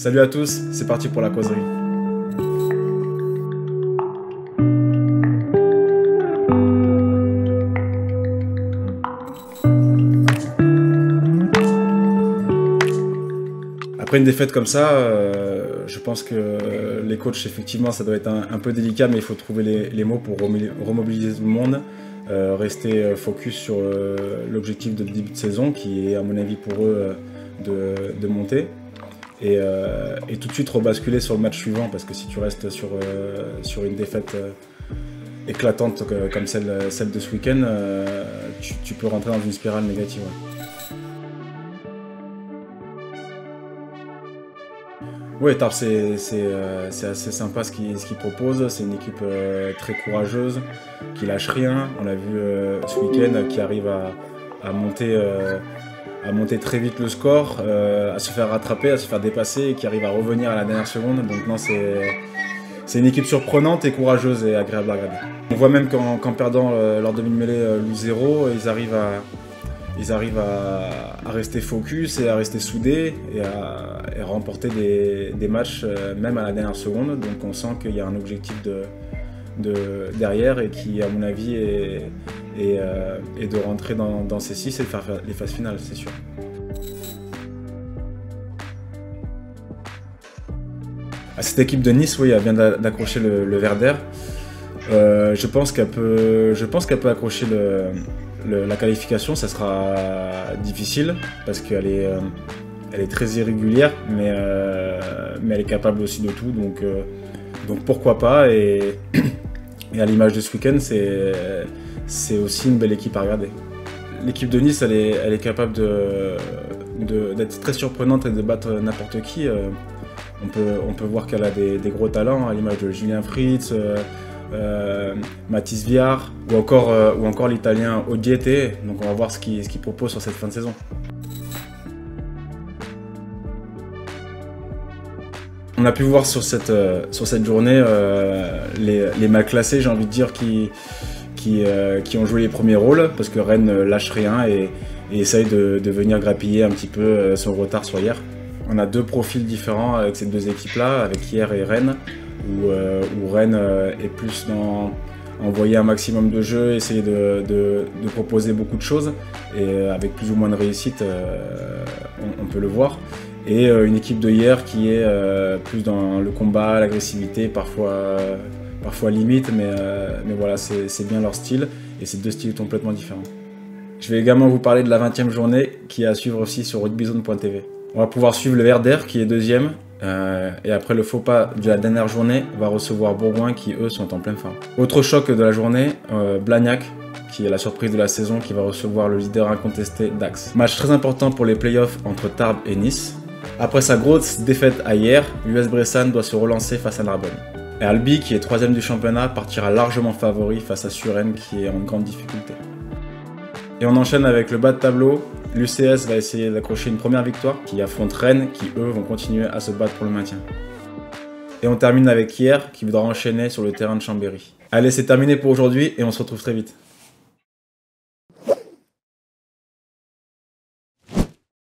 Salut à tous, c'est parti pour la causerie. Après une défaite comme ça, je pense que les coachs, effectivement, ça doit être un peu délicat, mais il faut trouver les mots pour remobiliser tout le monde, rester focus sur l'objectif de début de saison, qui est, à mon avis, pour eux, de monter. Et tout de suite rebasculer sur le match suivant, parce que si tu restes sur une défaite éclatante comme celle de ce week-end, tu peux rentrer dans une spirale négative. Oui, Tarbes, c'est assez sympa ce qu'ils proposent. C'est une équipe très courageuse, qui lâche rien. On l'a vu ce week-end, qui arrive à monter très vite le score, à se faire rattraper, à se faire dépasser et qui arrive à revenir à la dernière seconde. Donc non, c'est une équipe surprenante et courageuse et agréable à regarder. On voit même qu'en perdant leur demi-mêlée Luzero, ils arrivent à rester focus et à rester soudés et à remporter des matchs même à la dernière seconde. Donc on sent qu'il y a un objectif derrière et qui, à mon avis, est de rentrer dans ces 6 et de faire les phases finales, c'est sûr. Cette équipe de Nice, oui, elle vient d'accrocher le Verder. Je pense qu'elle peut accrocher la qualification. Ça sera difficile parce qu'elle est très irrégulière, mais elle est capable aussi de tout. Donc pourquoi pas. Et à l'image de ce week-end, c'est aussi une belle équipe à regarder. L'équipe de Nice, elle est capable d'être très surprenante et de battre n'importe qui. On peut voir qu'elle a des gros talents, à l'image de Julien Fritz, Mathis Viard ou encore l'italien Odiete. Donc on va voir ce qu'il propose sur cette fin de saison. On a pu voir sur cette journée les mal classés, j'ai envie de dire, qui ont joué les premiers rôles, parce que Rennes lâche rien et essaye de venir grappiller un petit peu son retard sur hier. On a deux profils différents avec ces deux équipes-là, avec hier et Rennes, où Rennes est plus dans envoyer un maximum de jeux, essayer de proposer beaucoup de choses, et avec plus ou moins de réussite, on peut le voir. Et une équipe de hier qui est plus dans le combat, l'agressivité, parfois limite, mais voilà, c'est bien leur style, et c'est deux styles complètement différents. Je vais également vous parler de la 20e journée, qui est à suivre aussi sur rugbyzone.tv. On va pouvoir suivre le Verder, qui est deuxième, et après le faux pas de la dernière journée, va recevoir Bourgoin, qui eux sont en pleine forme. Autre choc de la journée, Blagnac, qui est la surprise de la saison, qui va recevoir le leader incontesté Dax. Match très important pour les playoffs entre Tarbes et Nice. Après sa grosse défaite à hier, l'US Bressan doit se relancer face à Narbonne. Et Albi, qui est 3e du championnat, partira largement favori face à Suresnes, qui est en grande difficulté. Et on enchaîne avec le bas de tableau. L'UCS va essayer d'accrocher une première victoire, qui affronte Rennes, qui eux vont continuer à se battre pour le maintien. Et on termine avec hier, qui voudra enchaîner sur le terrain de Chambéry. Allez, c'est terminé pour aujourd'hui et on se retrouve très vite.